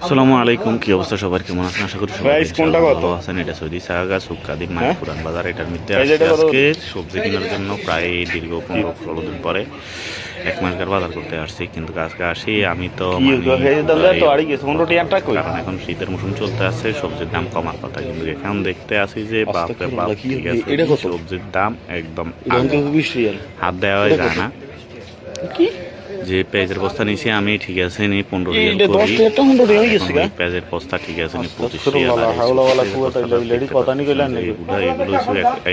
আসসালামু আলাইকুম, কি অবস্থা সবার, কেমন আছেন? আশা করি সবাই ভালো আছেন। এটা সৌদি সাগাগা সুক্কাদি মাই পুরান বাজার, এটার মধ্যে আজকে সবজি কেনার জন্য প্রায় দীর্ঘ 15-16 দিন পরে এক মাসকার বাজার করতে আসছি। কিন্তু আজকে আসি আমি তো কারণ এখন শীতের মৌসুম চলতে আছে, সবজির দাম কমার কথা, কিন্তু এখন দেখতে আসি যে বাপরে বাপ, ঠিক আছে, সবজির দাম একদম হাত দেওয়া যায় না। যে পেঁয়াজের বস্তা নিছি আমি, ঠিক আছে নি 15 রিয়াল করি। পেঁয়াজের বস্তা ঠিক আছে নি 25 রিয়াল।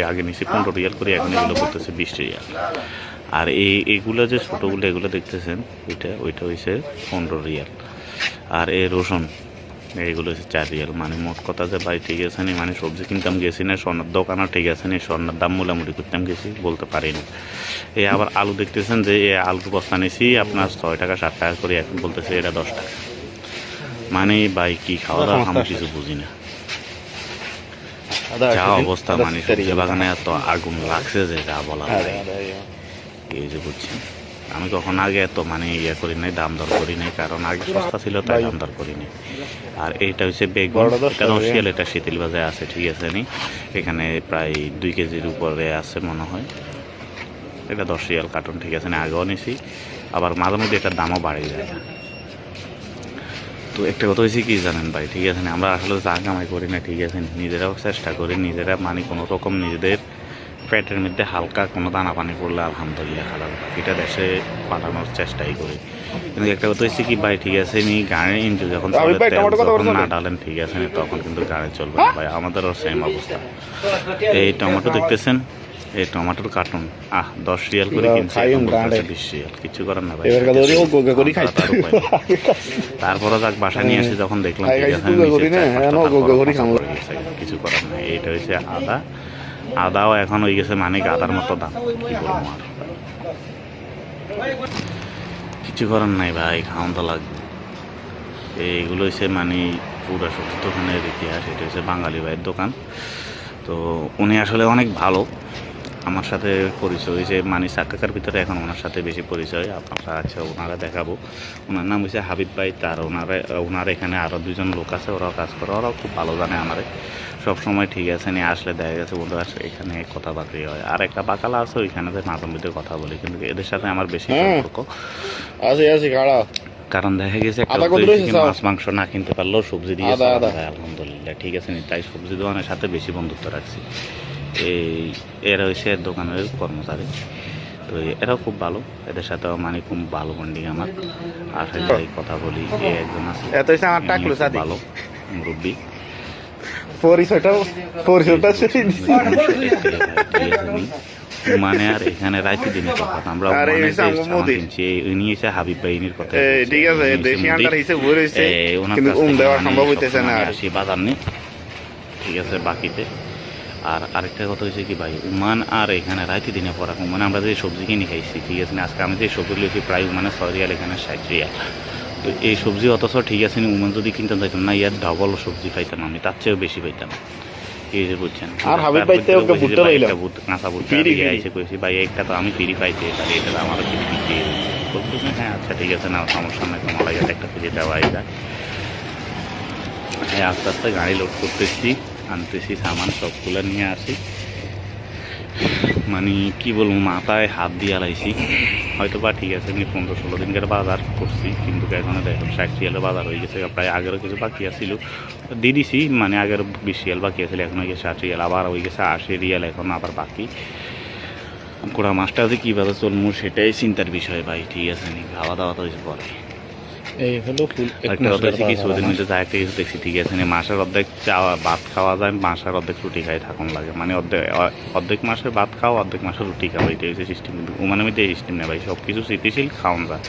আগে নিছি 15 রিয়াল করে, এখন এগুলো করতেছে 20 রিয়াল। আর এইগুলো যে ছোটোগুলো এগুলো দেখতেছেন, ওইটা হয়েছে 15 রিয়াল। আর এই রসুন এইগুলো হচ্ছে 4 রিয়াল। মানে মোট কথা যে ভাই, ঠিক আছে নি, মানে সবজি কিনতাম গেছি না, স্বর্ণের দোকানও ঠিক আছে নি, স্বর্ণের দাম মোটামুটি করতাম গেছি, বলতে পারি না। এই আবার আলু দেখতেছেন যে এই আলুর বস্তা নিয়েছি আপনার 6 টাকা 7 টাকা করে, এখন বলতেছে এটা 10 টাকা। মানে ভাই কি খাওয়া দাওয়া আমি কিছু বুঝি না, যা অবস্থা। মানে সবজি বাগানে এত আগুন লাগছে যে যা বলা যায়। এই যে বুঝছেন, আমি কখন আগে এত মানে করি নাই, দাম দর করি নাই, কারণ আগে সস্তা ছিল তাই দাম দর করি নাই। আর এইটা হচ্ছে বেগুন, এটা 10 রিয়াল, এটা শীতল বাজারে আছে, ঠিক আছে নি, এখানে প্রায় 2 কেজির উপরে আছে মনে হয়। এটা 10 রিয়াল কার্টুন, ঠিক আছে না, আগেও নিছি। আবার মাঝে মধ্যে এটার দামও বাড়ে যায়। তো একটা কথা হয়েছে কি জানেন ভাই, ঠিক আছে না, আমরা আসলে চা কামাই করি না, ঠিক আছে, নিজেরাও চেষ্টা করি, নিজেরা মানে কোনো রকম নিজেদের পেটের মধ্যে হালকা কোনো দানা পানি পড়লে আলহামদুলিল্লাহ খারাপ, বাকিটা দেশে পাঠানোর চেষ্টাই করি। কিন্তু একটা কথা হচ্ছে কি ভাই, ঠিক আছে নি, গাড়ির ইঞ্জিন যখন না ডালেন, ঠিক আছে নি, তখন কিন্তু গাড়ি চলবে না ভাই। আমাদেরও সেম অবস্থা। এই টমেটো দেখতেছেন, এই টমেটোর কার্টুন 10 রিয়াল করে কিনছি, 20 রিয়াল, কিছু করার না ভাই। তারপরে যাক বাসা নিয়ে আসি, যখন দেখলাম কিছু করার নাই। এইটা হচ্ছে আদাও এখন হয়ে গেছে মানে গাদার মতো দাম, কি করবো আর, কিছু করার নাই ভাই, খাওয়ান তো লাগবে। এইগুলো হচ্ছে মানে পুরো সবজি দোকানের ইতিহাস। এটা হচ্ছে বাঙালি ভাইয়ের দোকান। তো উনি আসলে অনেক ভালো, আমার সাথে পরিচয় হয়েছে মানে সাক্কাকার ভিতরে, এখন ওনার সাথে বেশি পরিচয়। আপনারা আছে ওনারা দেখাবো। ওনার নাম হচ্ছে হাবিব ভাই। তার ওনার এখানে আরও 2জন লোক আছে, ওরাও কাজ করে, ওরাও খুব ভালো জানে আমারে সব সময়, ঠিক আছে নিয়ে আসলে দেখা গেছে বন্ধু আসলে এখানে কথাবার্তি হয়। আর একটা বাকালা আছে ওইখানে মাঝে মধ্যে কথা বলি, কিন্তু এদের সাথে আমার বেশি সম্পর্ক কারণ দেখা গেছে মাছ মাংস না কিনতে পারলেও সবজি দিয়ে আলহামদুলিল্লাহ, ঠিক আছে নি, তাই সবজি দোকানের সাথে বেশি বন্ধুত্ব রাখছি। এরা হচ্ছে দোকানের কর্মচারী, তো এরাও খুব ভালো, এদের সাথেও মানে খুব ভালো বন্ডিং আমার। আর কথা বলি, একজন আছে ভালো মুরব্বী, মানে আর এখানে রাইতে দিনে কথা আমরা নিয়েছে হাবিব বাহিনীর কথা, আসি বাজার নেই, ঠিক আছে বাকিতে। আর আরেকটা কথা হচ্ছে কি ভাই, উমান আর এখানে রাইতে দিনে পড়া, মানে আমরা যে সবজি কিনে খাইছি, ঠিক আছে না, আজকে আমি যে সবজি লিখি প্রায় মানে 6 রিয়াল, এখানে 60 রিয়াল। তো এই সবজি অথচ ঠিক আছে না, উমান যদি কিনতে চাইতাম না, ইয়ার ডবল সবজি পাইতাম আমি, তার চেয়েও বেশি পাইতাম। এই যে বুঝছেন, আর হাবিব ভাই কাঁচা বুটটা দিয়ে এসে কইছি ভাই, একটা তো আমি ফ্রি পাইছি, তাহলে এটা আমারও ফ্রি বিক্রি বলতেছি। হ্যাঁ আচ্ছা ঠিক আছে না, সমস্যা নাই, তোমার লাগে একটা ফ্রি দেওয়াই যায়। হ্যাঁ আস্তে আস্তে গাড়ি লোড করতেছি, আনতেছি সামান, সবগুলো নিয়ে আসি। মানে কি বলবো, মাথায় হাত দিয়ে আলাইছি। হয়তো বা ঠিক আছে আমি 15-16 দিনকার বাজার করছি, কিন্তু এখন দেখুন 60 রিয়ালের বাজার হয়ে গেছে। প্রায় আগেরও কিছু বাকি আছিল, দিয়ে দিছি, মানে আগের 20 রিয়াল বাকি আছিল, এখন হয়ে গেছে 60 রিয়াল, আবার হয়ে গেছে 80 রিয়াল, এখন আবার বাকি। গোড়া মাছটা যে কীভাবে চলমু সেটাই চিন্তার বিষয় ভাই, ঠিক আছে নি, খাওয়া দাওয়া তো হয়েছে পরে। এই হলো কিছুদিন মধ্যে যা একটা কিছু দেখছি, ঠিক আছে মাসের অর্ধেক ভাত খাওয়া যায়, মাসের অর্ধেক রুটি খাই থাকুন লাগে, মানে অর্ধেক মাসের ভাত খাও, অর্ধেক মাসের রুটি খাওয়া, এটা হচ্ছে সিস্টেম। কিন্তু ওমানের মধ্যে এই সিস্টেম নেই ভাই, সব কিছু স্থিতিশীল খাওয়ান যায়।